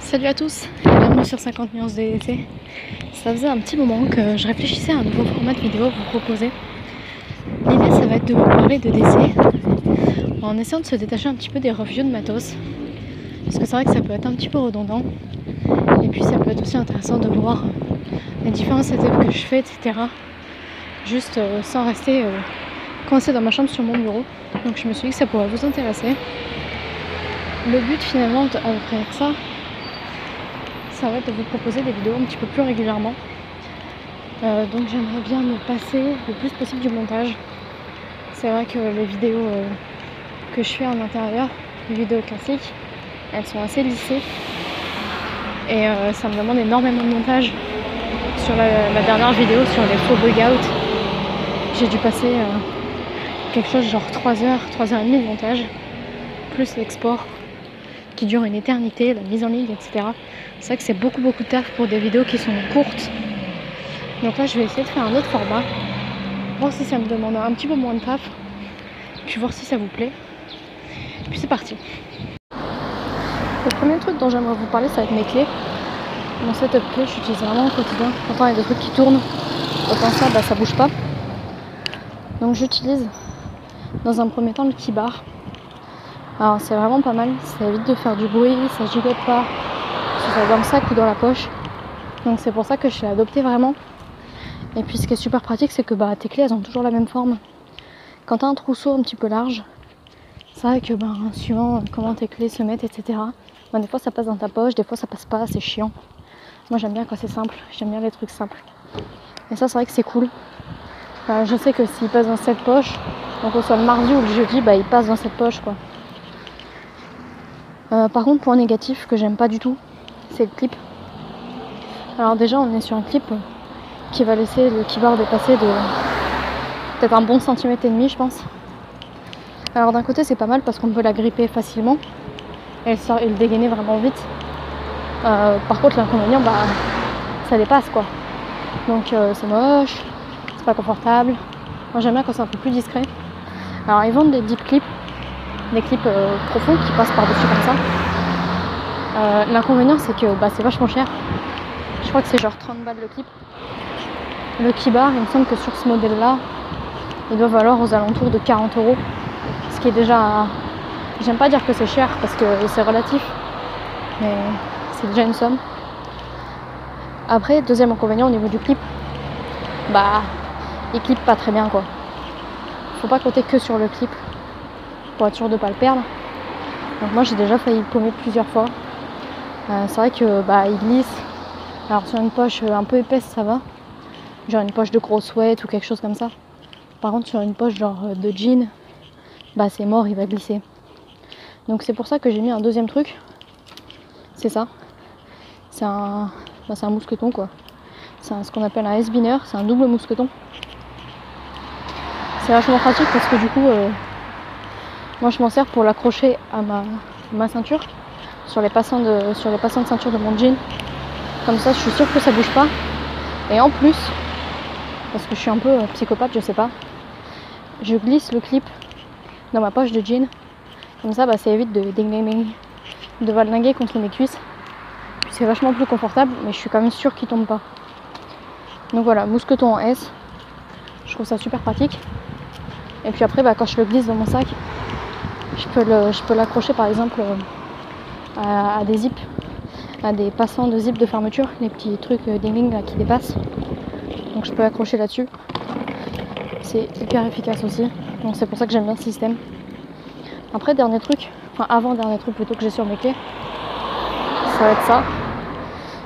Salut à tous, bienvenue sur 50 nuances de DDT. Ça faisait un petit moment que je réfléchissais à un nouveau format de vidéo à vous proposer. L'idée, ça va être de vous parler de DC en essayant de se détacher un petit peu des reviews de matos, parce que c'est vrai que ça peut être un petit peu redondant, et puis ça peut être aussi intéressant de voir les différents setups que je fais, etc. Juste sans rester coincé dans ma chambre sur mon bureau. Donc je me suis dit que ça pourrait vous intéresser. Le but finalement après ça va être de vous proposer des vidéos un petit peu plus régulièrement. Donc j'aimerais bien me passer le plus possible du montage. C'est vrai que les vidéos que je fais en intérieur, les vidéos classiques, elles sont assez lissées. Et ça me demande énormément de montage. Sur ma dernière vidéo sur les faux bug out, j'ai dû passer quelque chose genre 3h, 3h30 de montage, plus l'export qui dure une éternité, la mise en ligne, etc. C'est vrai que c'est beaucoup de taf pour des vidéos qui sont courtes. Donc là je vais essayer de faire un autre format, voir si ça me demande un petit peu moins de taf, puis voir si ça vous plaît. Et puis c'est parti. Le premier truc dont j'aimerais vous parler, ça va être mes clés. Mon setup clé, j'utilise vraiment au quotidien. Pourtant il y a des trucs qui tournent, autant ça bouge pas. Donc j'utilise dans un premier temps le keybar. Alors c'est vraiment pas mal, ça évite de faire du bruit, ça gigote pas, que ce soit dans le sac ou dans la poche. Donc c'est pour ça que je l'ai adopté vraiment. Et puis ce qui est super pratique, c'est que tes clés elles ont toujours la même forme. Quand tu as un trousseau un petit peu large, c'est vrai que suivant comment tes clés se mettent, etc. Des fois ça passe dans ta poche, des fois ça passe pas, c'est chiant. Moi j'aime bien quand c'est simple, j'aime bien les trucs simples. Et ça c'est vrai que c'est cool. Je sais que s'il passe dans cette poche, donc que ce soit le mardi ou le jeudi, il passe dans cette poche quoi. Par contre, point négatif que j'aime pas du tout, c'est le clip. Alors déjà on est sur un clip qui va laisser le keybar dépasser de peut-être un bon centimètre et demi je pense. Alors d'un côté c'est pas mal parce qu'on peut la gripper facilement et le dégainer vraiment vite. Par contre l'inconvénient ça dépasse quoi. Donc c'est moche, c'est pas confortable. Moi j'aime bien quand c'est un peu plus discret. Alors ils vendent des deep clips, des clips profonds qui passent par-dessus comme ça. L'inconvénient c'est que c'est vachement cher. Je crois que c'est genre 30 balles le clip. Le keybar, il me semble que sur ce modèle là, il doit valoir aux alentours de 40 €. Ce qui est déjà... J'aime pas dire que c'est cher parce que c'est relatif, mais c'est déjà une somme. Après, deuxième inconvénient au niveau du clip, il clip pas très bien quoi. Faut pas compter que sur le clip pour être sûr de pas le perdre. Donc moi j'ai déjà failli le paumer plusieurs fois. C'est vrai que il glisse. Alors sur une poche un peu épaisse ça va, genre une poche de gros sweat ou quelque chose comme ça. Par contre sur une poche genre de jean, c'est mort, il va glisser. Donc c'est pour ça que j'ai mis un deuxième truc. C'est ça. C'est un mousqueton quoi. C'est ce qu'on appelle un S-binner, c'est un double mousqueton. C'est vachement pratique parce que du coup moi je m'en sers pour l'accrocher à ma ceinture, sur les passants de ceinture de mon jean. Comme ça je suis sûre que ça bouge pas. Et en plus, parce que je suis un peu psychopathe, je sais pas, je glisse le clip dans ma poche de jean. Comme ça ça évite de valdinguer contre mes cuisses. Puis c'est vachement plus confortable, mais je suis quand même sûre qu'il tombe pas. Donc voilà, mousqueton en S, je trouve ça super pratique. Et puis après quand je le glisse dans mon sac, je peux l'accrocher par exemple à des zips, à des passants de zip de fermeture, les petits trucs ding là qui dépassent. Donc je peux l'accrocher là-dessus. C'est hyper efficace aussi. Donc c'est pour ça que j'aime bien ce système. Après avant-dernier truc plutôt que j'ai sur mes clés, ça va être ça.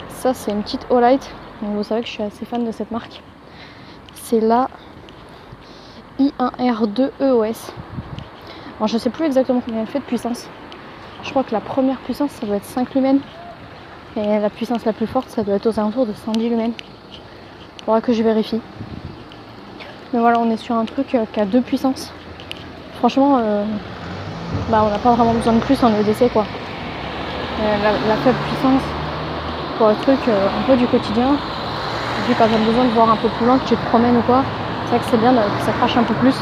Ça c'est une petite Olight. Donc vous savez que je suis assez fan de cette marque. C'est la I1R2 EOS. Alors je sais plus exactement combien elle fait de puissance. Je crois que la première puissance ça doit être 5 lumens. Et la puissance la plus forte ça doit être aux alentours de 110 lumens. Il faudra que je vérifie. Mais voilà, on est sur un truc qui a 2 puissances. Franchement, on n'a pas vraiment besoin de plus en EDC quoi. La faible puissance pour un truc un peu du quotidien. Et puis quand tu as besoin de voir un peu plus loin, que tu te promènes ou quoi, c'est vrai que c'est bien que ça crache un peu plus.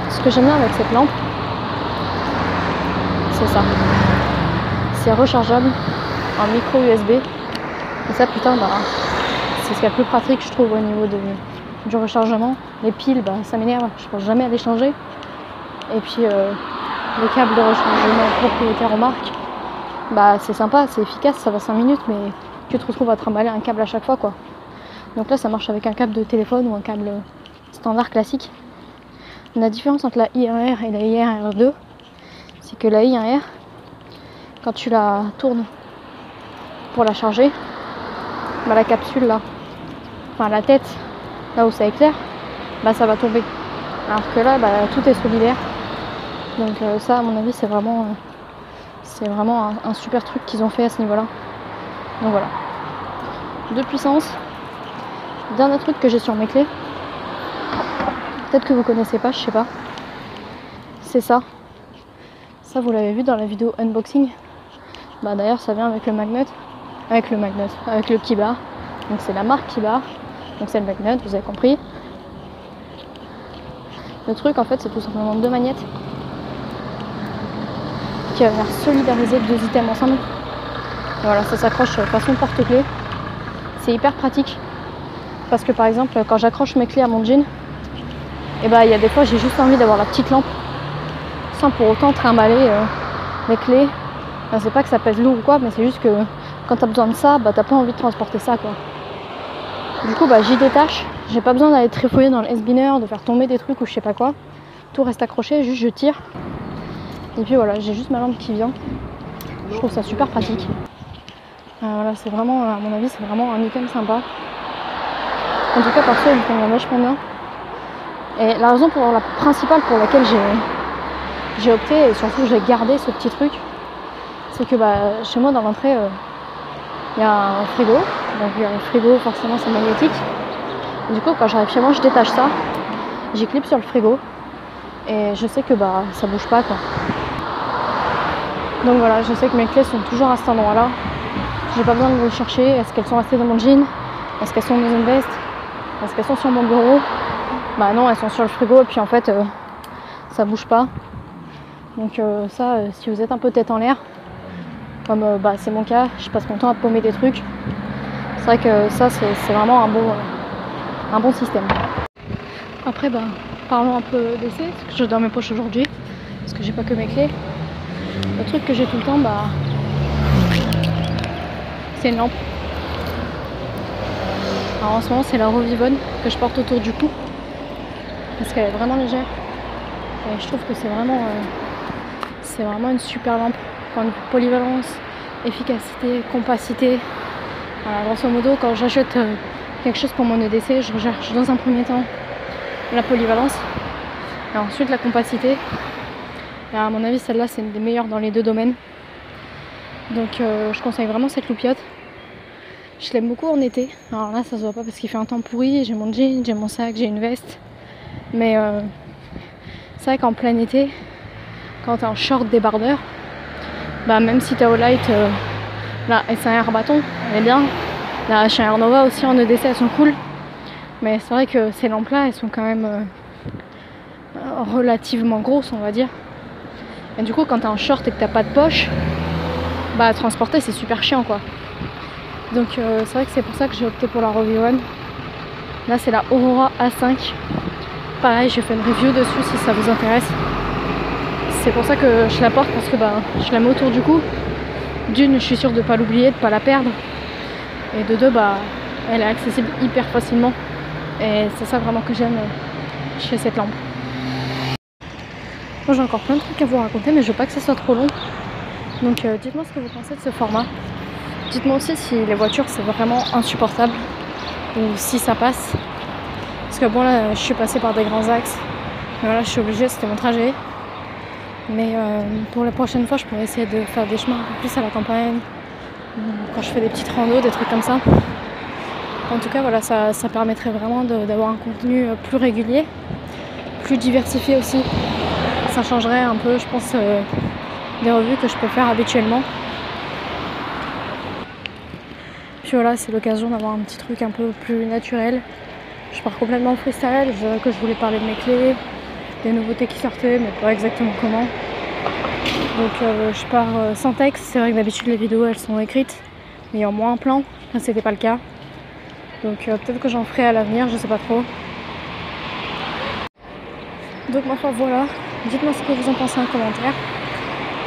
Ce que j'aime bien avec cette lampe, c'est ça. C'est rechargeable. un micro USB. Et ça putain bah c'est ce qu'il y a de plus pratique je trouve au niveau du rechargement. Les piles bah ça m'énerve, je pense jamais à les changer. Et puis les câbles de rechargement propriétaires en marque, bah c'est sympa, c'est efficace, ça va 5 minutes mais tu te retrouves à trimballer un câble à chaque fois quoi. Donc là ça marche avec un câble de téléphone ou un câble standard classique. La différence entre la I1R et la I1R2, c'est que la I1R, quand tu la tournes pour la charger, bah la capsule là, enfin la tête, là où ça éclaire, bah ça va tomber. Alors que là, bah, tout est solidaire. Donc ça, à mon avis, c'est vraiment un super truc qu'ils ont fait à ce niveau-là. Donc voilà. 2 puissances. Dernier truc que j'ai sur mes clés. Peut-être que vous connaissez pas, je sais pas. C'est ça. Ça, vous l'avez vu dans la vidéo unboxing. Bah d'ailleurs, ça vient avec le magnet. Avec le Kiba. Donc c'est la marque Kiba. Donc c'est le magnet, vous avez compris. Le truc en fait c'est tout simplement 2 magnettes qui va venir solidariser 2 items ensemble. Et voilà, ça s'accroche façon porte-clés. C'est hyper pratique parce que par exemple quand j'accroche mes clés à mon jean, et bah il y a des fois j'ai juste envie d'avoir la petite lampe sans pour autant trimballer les clés. Enfin, c'est pas que ça pèse lourd ou quoi, mais c'est juste que quand t'as besoin de ça, bah t'as pas envie de transporter ça quoi. Du coup bah j'y détache, j'ai pas besoin d'aller trifouiller dans le S-binner, de faire tomber des trucs ou je sais pas quoi. Tout reste accroché, juste je tire. Et puis voilà, j'ai juste ma lampe qui vient. Je trouve ça super pratique. Voilà, c'est vraiment, à mon avis, c'est vraiment un item sympa. En tout cas perso, il me convient vachement bien. Et la raison principale pour laquelle j'ai opté, et surtout j'ai gardé ce petit truc, c'est que bah, chez moi dans l'entrée, il y a un frigo. Donc le frigo forcément c'est magnétique. Et du coup quand j'arrive chez moi je détache ça, j'y clip sur le frigo et je sais que bah ça bouge pas quoi. Donc voilà, je sais que mes clés sont toujours à cet endroit là. J'ai pas besoin de les chercher. Est-ce qu'elles sont restées dans mon jean? Est-ce qu'elles sont dans une veste? Est-ce qu'elles sont sur mon bureau? Bah non, elles sont sur le frigo et puis en fait ça bouge pas. Donc ça si vous êtes un peu tête en l'air, comme bah, c'est mon cas, je passe mon temps à paumer des trucs. C'est vrai que ça c'est vraiment un bon système. Après bah parlons un peu d'essai, parce que je suis dans mes poches aujourd'hui, parce que j'ai pas que mes clés. Le truc que j'ai tout le temps bah c'est une lampe. Alors en ce moment c'est la Revivon que je porte autour du cou, parce qu'elle est vraiment légère. Et je trouve que c'est vraiment une super lampe. Point de vue polyvalence, efficacité, compacité. Voilà, grosso modo, quand j'achète quelque chose pour mon EDC, je recherche dans un premier temps la polyvalence et ensuite la compacité. Et à mon avis, celle-là, c'est une des meilleures dans les 2 domaines. Donc je conseille vraiment cette loupiote. Je l'aime beaucoup en été. Alors là, ça se voit pas parce qu'il fait un temps pourri. J'ai mon jean, j'ai mon sac, j'ai une veste. Mais c'est vrai qu'en plein été, quand t'es en short débardeur, bah même si t'es au light, la S1R bâton, elle est bien. La H1R Nova aussi en EDC, elles sont cool. Mais c'est vrai que ces lampes-là, elles sont quand même relativement grosses, on va dire. Et du coup, quand t'es en short et que t'as pas de poche, bah transporter c'est super chiant quoi. Donc c'est vrai que c'est pour ça que j'ai opté pour la Revivon. Là c'est la Aurora A5. Pareil, j'ai fait une review dessus si ça vous intéresse. C'est pour ça que je la porte, parce que bah, je la mets autour du cou. D'une, je suis sûre de pas l'oublier, de pas la perdre. Et de deux, bah, elle est accessible hyper facilement. Et c'est ça vraiment que j'aime chez cette lampe. Moi j'ai encore plein de trucs à vous raconter, mais je veux pas que ça soit trop long. Donc dites-moi ce que vous pensez de ce format. Dites-moi aussi si les voitures c'est vraiment insupportable ou si ça passe. Parce que bon là je suis passée par des grands axes. Mais voilà, je suis obligée, c'était mon trajet. Mais pour la prochaine fois je pourrais essayer de faire des chemins un peu plus à la campagne. Quand je fais des petites randos, des trucs comme ça. En tout cas voilà, ça permettrait vraiment d'avoir un contenu plus régulier, plus diversifié aussi. Ça changerait un peu je pense des revues que je peux faire habituellement. Puis voilà, c'est l'occasion d'avoir un petit truc un peu plus naturel. Je pars complètement freestyle, je dirais que je voulais parler de mes clés, des nouveautés qui sortaient, mais pas exactement comment. Donc je pars sans texte, c'est vrai que d'habitude les vidéos elles sont écrites. mais en moins plan. Là c'était pas le cas. Donc peut-être que j'en ferai à l'avenir, je sais pas trop. Donc ma foi voilà, dites-moi ce que vous en pensez en commentaire.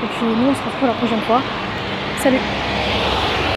Et puis nous on se retrouve la prochaine fois. Salut!